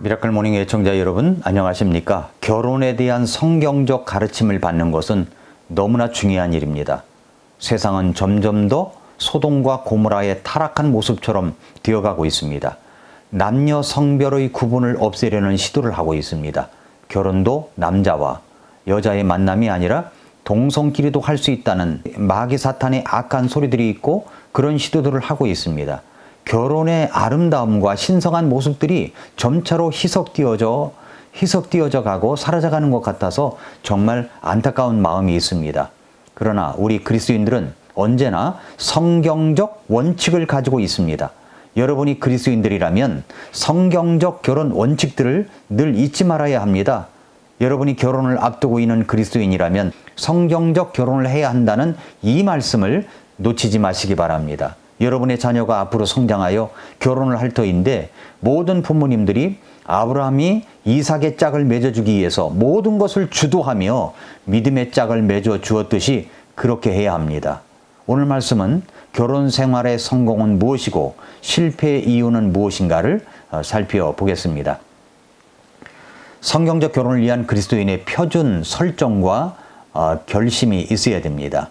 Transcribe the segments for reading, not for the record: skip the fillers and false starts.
미라클 모닝 애청자 여러분 안녕하십니까? 결혼에 대한 성경적 가르침을 받는 것은 너무나 중요한 일입니다. 세상은 점점 더 소돔과 고모라의 타락한 모습처럼 되어가고 있습니다. 남녀 성별의 구분을 없애려는 시도를 하고 있습니다. 결혼도 남자와 여자의 만남이 아니라 동성끼리도 할 수 있다는 마귀 사탄의 악한 소리들이 있고 그런 시도들을 하고 있습니다. 결혼의 아름다움과 신성한 모습들이 점차로 희석되어져 가고 사라져가는 것 같아서 정말 안타까운 마음이 있습니다. 그러나 우리 그리스도인들은 언제나 성경적 원칙을 가지고 있습니다. 여러분이 그리스도인들이라면 성경적 결혼 원칙들을 늘 잊지 말아야 합니다. 여러분이 결혼을 앞두고 있는 그리스도인이라면 성경적 결혼을 해야 한다는 이 말씀을 놓치지 마시기 바랍니다. 여러분의 자녀가 앞으로 성장하여 결혼을 할 터인데 모든 부모님들이 아브라함이 이삭의 짝을 맺어주기 위해서 모든 것을 주도하며 믿음의 짝을 맺어 주었듯이 그렇게 해야 합니다. 오늘 말씀은 결혼 생활의 성공은 무엇이고 실패의 이유는 무엇인가를 살펴보겠습니다. 성경적 결혼을 위한 그리스도인의 표준 설정과 결심이 있어야 됩니다.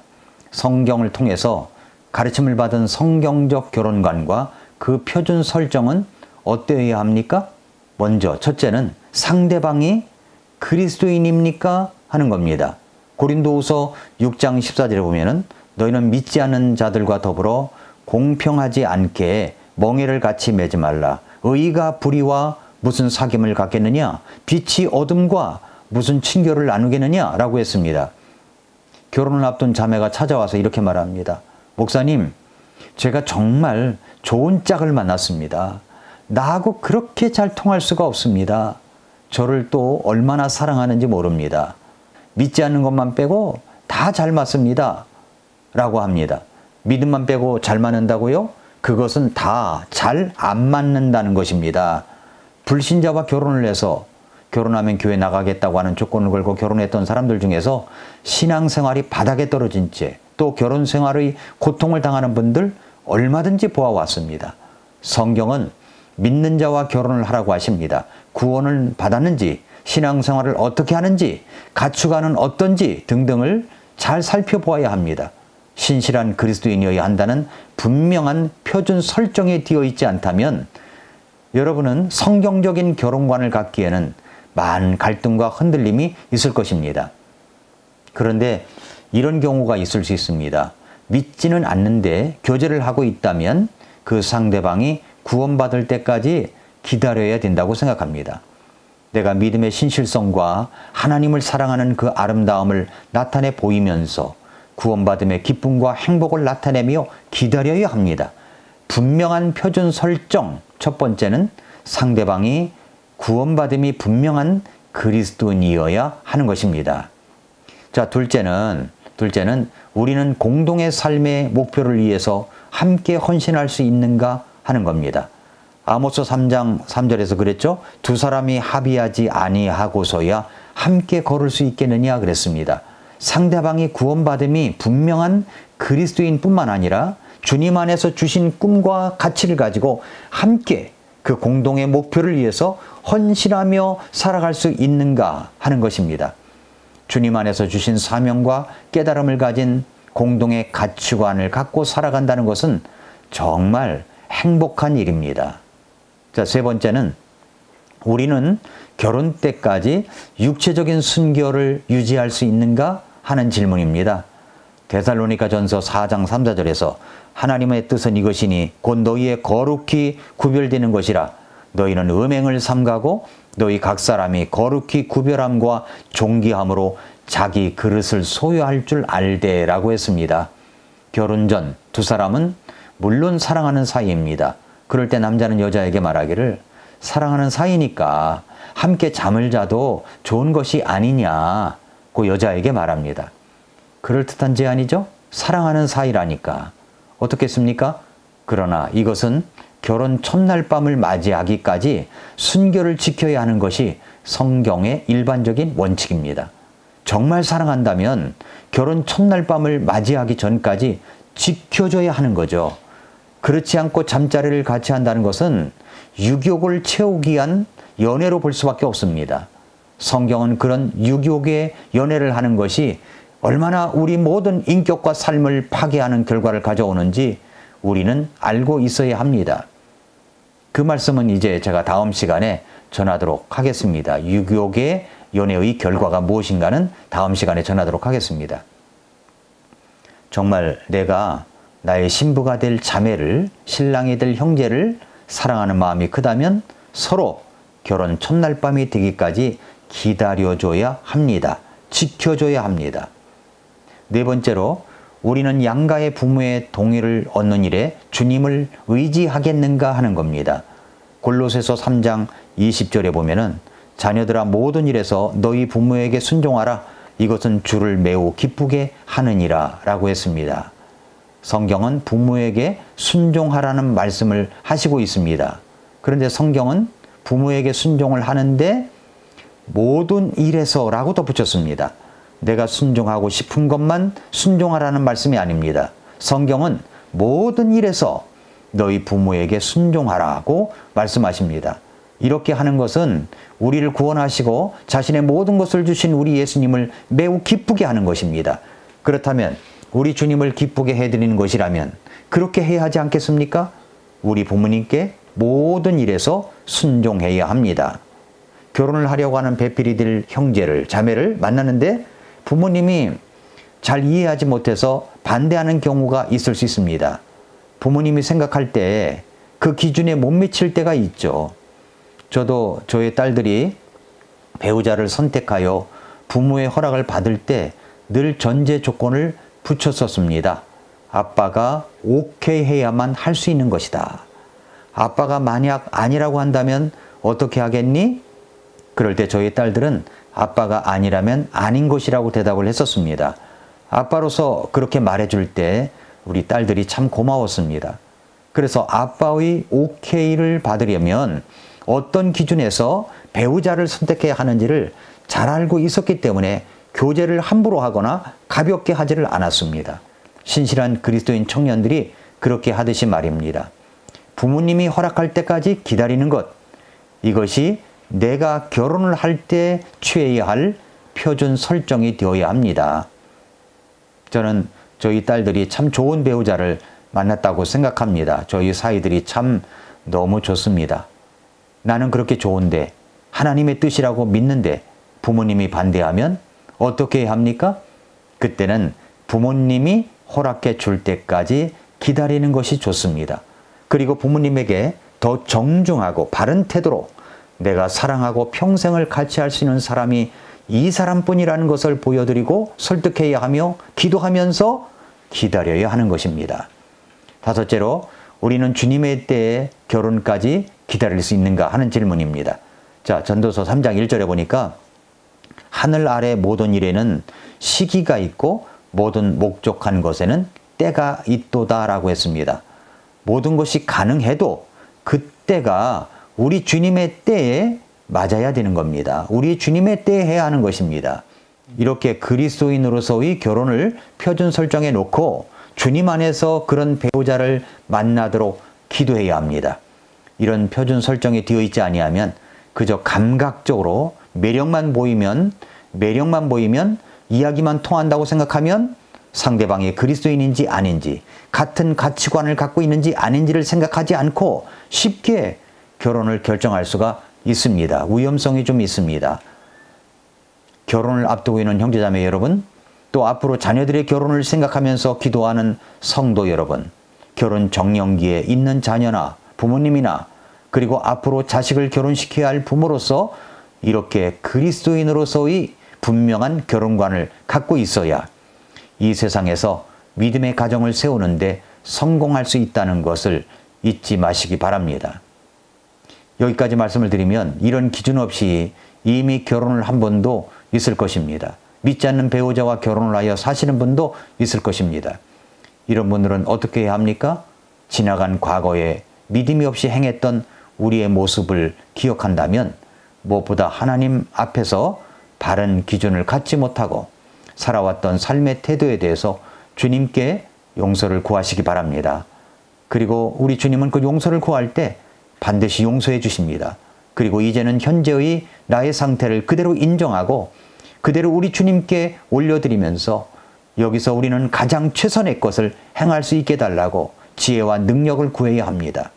성경을 통해서 가르침을 받은 성경적 결혼관과 그 표준 설정은 어떠해야 합니까? 먼저 첫째는 상대방이 그리스도인입니까? 하는 겁니다. 고린도후서 6장 14절에 보면은 너희는 믿지 않는 자들과 더불어 공평하지 않게 멍에를 같이 매지 말라. 의가 불의와 무슨 사귐을 갖겠느냐? 빛이 어둠과 무슨 친교를 나누겠느냐? 라고 했습니다. 결혼을 앞둔 자매가 찾아와서 이렇게 말합니다. 목사님, 제가 정말 좋은 짝을 만났습니다. 나하고 그렇게 잘 통할 수가 없습니다. 저를 또 얼마나 사랑하는지 모릅니다. 믿지 않는 것만 빼고 다 잘 맞습니다. 라고 합니다. 믿음만 빼고 잘 맞는다고요? 그것은 다 잘 안 맞는다는 것입니다. 불신자와 결혼을 해서 결혼하면 교회 나가겠다고 하는 조건을 걸고 결혼했던 사람들 중에서 신앙생활이 바닥에 떨어진 채 또 결혼 생활의 고통을 당하는 분들 얼마든지 보아왔습니다. 성경은 믿는 자와 결혼을 하라고 하십니다. 구원을 받았는지, 신앙생활을 어떻게 하는지, 가치관은 어떤지 등등을 잘 살펴보아야 합니다. 신실한 그리스도인이어야 한다는 분명한 표준 설정에 되어 있지 않다면 여러분은 성경적인 결혼관을 갖기에는 많은 갈등과 흔들림이 있을 것입니다. 그런데 이런 경우가 있을 수 있습니다. 믿지는 않는데 교제를 하고 있다면 그 상대방이 구원받을 때까지 기다려야 된다고 생각합니다. 내가 믿음의 신실성과 하나님을 사랑하는 그 아름다움을 나타내 보이면서 구원받음의 기쁨과 행복을 나타내며 기다려야 합니다. 분명한 표준 설정, 첫 번째는 상대방이 구원받음이 분명한 그리스도인이어야 하는 것입니다. 자, 둘째는 우리는 공동의 삶의 목표를 위해서 함께 헌신할 수 있는가 하는 겁니다. 아모스 3장 3절에서 그랬죠. 두 사람이 합의하지 아니하고서야 함께 걸을 수 있겠느냐 그랬습니다. 상대방이 구원받음이 분명한 그리스도인뿐만 아니라 주님 안에서 주신 꿈과 가치를 가지고 함께 그 공동의 목표를 위해서 헌신하며 살아갈 수 있는가 하는 것입니다. 주님 안에서 주신 사명과 깨달음을 가진 공동의 가치관을 갖고 살아간다는 것은 정말 행복한 일입니다. 자, 세 번째는 우리는 결혼 때까지 육체적인 순결을 유지할 수 있는가 하는 질문입니다. 데살로니가전서 4장 3-4절에서 하나님의 뜻은 이것이니 곧 너희의 거룩히 구별되는 것이라. 너희는 음행을 삼가고 너희 각 사람이 거룩히 구별함과 존귀함으로 자기 그릇을 소유할 줄 알되 라고 했습니다. 결혼 전 두 사람은 물론 사랑하는 사이입니다. 그럴 때 남자는 여자에게 말하기를 사랑하는 사이니까 함께 잠을 자도 좋은 것이 아니냐고 여자에게 말합니다. 그럴듯한 제안이죠? 사랑하는 사이라니까. 어떻겠습니까? 그러나 이것은 결혼 첫날 밤을 맞이하기까지 순결을 지켜야 하는 것이 성경의 일반적인 원칙입니다. 정말 사랑한다면 결혼 첫날 밤을 맞이하기 전까지 지켜줘야 하는 거죠. 그렇지 않고 잠자리를 같이 한다는 것은 유욕을 채우기 위한 연애로 볼 수밖에 없습니다. 성경은 그런 유교계의 연애를 하는 것이 얼마나 우리 모든 인격과 삶을 파괴하는 결과를 가져오는지 우리는 알고 있어야 합니다. 그 말씀은 이제 제가 다음 시간에 전하도록 하겠습니다. 유교계의 연애의 결과가 무엇인가는 다음 시간에 전하도록 하겠습니다. 정말 내가 나의 신부가 될 자매를, 신랑이 될 형제를 사랑하는 마음이 크다면 서로 결혼 첫날 밤이 되기까지 기다려줘야 합니다. 지켜줘야 합니다. 네 번째로 우리는 양가의 부모의 동의를 얻는 일에 주님을 의지하겠는가 하는 겁니다. 골로새서 3장 20절에 보면은 자녀들아 모든 일에서 너희 부모에게 순종하라. 이것은 주를 매우 기쁘게 하느니라 라고 했습니다. 성경은 부모에게 순종하라는 말씀을 하시고 있습니다. 그런데 성경은 부모에게 순종을 하는데 모든 일에서 라고 덧붙였습니다. 내가 순종하고 싶은 것만 순종하라는 말씀이 아닙니다. 성경은 모든 일에서 너희 부모에게 순종하라고 말씀하십니다. 이렇게 하는 것은 우리를 구원하시고 자신의 모든 것을 주신 우리 예수님을 매우 기쁘게 하는 것입니다. 그렇다면 우리 주님을 기쁘게 해드리는 것이라면 그렇게 해야 하지 않겠습니까? 우리 부모님께 모든 일에서 순종해야 합니다. 결혼을 하려고 하는 배필이 될 형제를, 자매를 만나는데 부모님이 잘 이해하지 못해서 반대하는 경우가 있을 수 있습니다. 부모님이 생각할 때 그 기준에 못 미칠 때가 있죠. 저도 저의 딸들이 배우자를 선택하여 부모의 허락을 받을 때 늘 전제 조건을 붙였었습니다. 아빠가 오케이 해야만 할 수 있는 것이다. 아빠가 만약 아니라고 한다면 어떻게 하겠니? 그럴 때 저희 딸들은 아빠가 아니라면 아닌 것이라고 대답을 했었습니다. 아빠로서 그렇게 말해줄 때 우리 딸들이 참 고마웠습니다. 그래서 아빠의 오케이를 받으려면 어떤 기준에서 배우자를 선택해야 하는지를 잘 알고 있었기 때문에 교제를 함부로 하거나 가볍게 하지를 않았습니다. 신실한 그리스도인 청년들이 그렇게 하듯이 말입니다. 부모님이 허락할 때까지 기다리는 것, 이것이 내가 결혼을 할 때 취해야 할 표준 설정이 되어야 합니다. 저는 저희 딸들이 참 좋은 배우자를 만났다고 생각합니다. 저희 사이들이 참 너무 좋습니다. 나는 그렇게 좋은데 하나님의 뜻이라고 믿는데 부모님이 반대하면 어떻게 해야 합니까? 그때는 부모님이 허락해 줄 때까지 기다리는 것이 좋습니다. 그리고 부모님에게 더 정중하고 바른 태도로 내가 사랑하고 평생을 같이 할 수 있는 사람이 이 사람뿐이라는 것을 보여드리고 설득해야 하며 기도하면서 기다려야 하는 것입니다. 다섯째로 우리는 주님의 때에 결혼까지 기다릴 수 있는가 하는 질문입니다. 자, 전도서 3장 1절에 보니까 하늘 아래 모든 일에는 시기가 있고 모든 목적한 것에는 때가 있도다 라고 했습니다. 모든 것이 가능해도 그 때가 우리 주님의 때에 맞아야 되는 겁니다. 우리 주님의 때에 해야 하는 것입니다. 이렇게 그리스도인으로서의 결혼을 표준 설정해 놓고 주님 안에서 그런 배우자를 만나도록 기도해야 합니다. 이런 표준 설정이 되어 있지 아니하면 그저 감각적으로 매력만 보이면 이야기만 통한다고 생각하면 상대방이 그리스도인인지 아닌지 같은 가치관을 갖고 있는지 아닌지를 생각하지 않고 쉽게 결혼을 결정할 수가 있습니다. 위험성이 좀 있습니다. 결혼을 앞두고 있는 형제자매 여러분, 또 앞으로 자녀들의 결혼을 생각하면서 기도하는 성도 여러분, 결혼 정년기에 있는 자녀나 부모님이나 그리고 앞으로 자식을 결혼시켜야 할 부모로서 이렇게 그리스도인으로서의 분명한 결혼관을 갖고 있어야 이 세상에서 믿음의 가정을 세우는데 성공할 수 있다는 것을 잊지 마시기 바랍니다. 여기까지 말씀을 드리면 이런 기준 없이 이미 결혼을 한 분도 있을 것입니다. 믿지 않는 배우자와 결혼을 하여 사시는 분도 있을 것입니다. 이런 분들은 어떻게 해야 합니까? 지나간 과거에 믿음이 없이 행했던 우리의 모습을 기억한다면 무엇보다 하나님 앞에서 바른 기준을 갖지 못하고 살아왔던 삶의 태도에 대해서 주님께 용서를 구하시기 바랍니다. 그리고 우리 주님은 그 용서를 구할 때 반드시 용서해 주십니다. 그리고 이제는 현재의 나의 상태를 그대로 인정하고 그대로 우리 주님께 올려드리면서 여기서 우리는 가장 최선의 것을 행할 수 있게 해달라고 지혜와 능력을 구해야 합니다.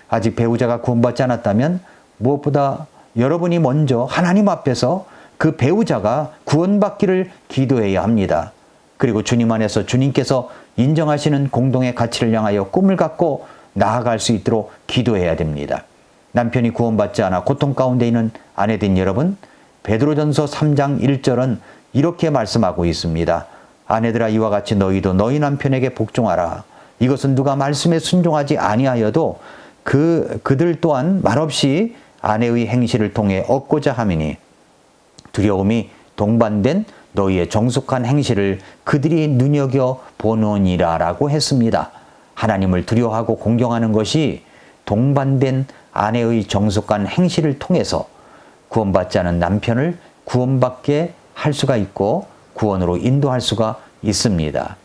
아직 배우자가 구원받지 않았다면 무엇보다 여러분이 먼저 하나님 앞에서 그 배우자가 구원받기를 기도해야 합니다. 그리고 주님 안에서 주님께서 인정하시는 공동의 가치를 향하여 꿈을 갖고 나아갈 수 있도록 기도해야 됩니다. 남편이 구원받지 않아 고통 가운데 있는 아내된 여러분, 베드로전서 3장 1절은 이렇게 말씀하고 있습니다. 아내들아 이와 같이 너희도 너희 남편에게 복종하라. 이것은 누가 말씀에 순종하지 아니하여도 그들 또한 말없이 아내의 행실을 통해 얻고자 함이니 두려움이 동반된 너희의 정숙한 행실을 그들이 눈여겨보느니라 라고 했습니다. 하나님을 두려워하고 공경하는 것이 동반된 아내의 정숙한 행실을 통해서 구원받지 않은 남편을 구원받게 할 수가 있고 구원으로 인도할 수가 있습니다.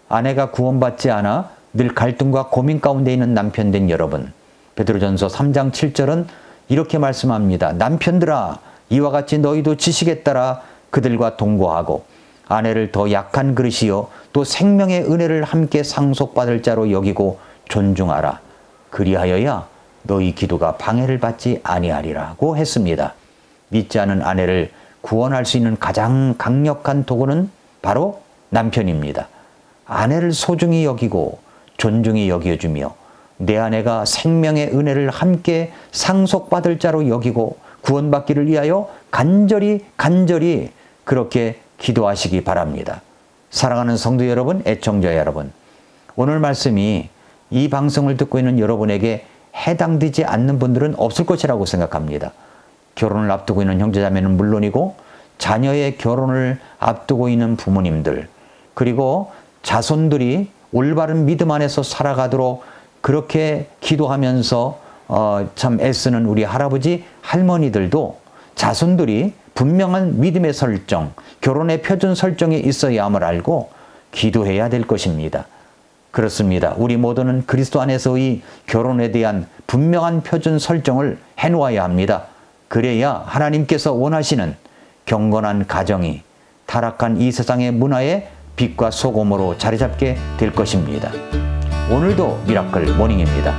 아내가 구원받지 않아 늘 갈등과 고민 가운데 있는 남편 된 여러분, 베드로전서 3장 7절은 이렇게 말씀합니다. 남편들아 이와 같이 너희도 지식에 따라 그들과 동거하고 아내를 더 약한 그릇이요 또 생명의 은혜를 함께 상속받을 자로 여기고 존중하라. 그리하여야 너희 기도가 방해를 받지 아니하리라고 했습니다. 믿지 않은 아내를 구원할 수 있는 가장 강력한 도구는 바로 남편입니다. 아내를 소중히 여기고 존중히 여겨주며 내 아내가 생명의 은혜를 함께 상속받을 자로 여기고 구원받기를 위하여 간절히 그렇게 기도하시기 바랍니다. 사랑하는 성도 여러분, 애청자 여러분, 오늘 말씀이 이 방송을 듣고 있는 여러분에게 해당되지 않는 분들은 없을 것이라고 생각합니다. 결혼을 앞두고 있는 형제자매는 물론이고 자녀의 결혼을 앞두고 있는 부모님들, 그리고 자손들이 올바른 믿음 안에서 살아가도록 그렇게 기도하면서 참 애쓰는 우리 할아버지 할머니들도 자손들이 분명한 믿음의 설정, 결혼의 표준 설정이 있어야 함을 알고 기도해야 될 것입니다. 그렇습니다. 우리 모두는 그리스도 안에서의 결혼에 대한 분명한 표준 설정을 해놓아야 합니다. 그래야 하나님께서 원하시는 경건한 가정이 타락한 이 세상의 문화의 빛과 소금으로 자리 잡게 될 것입니다. 오늘도 미라클 모닝입니다.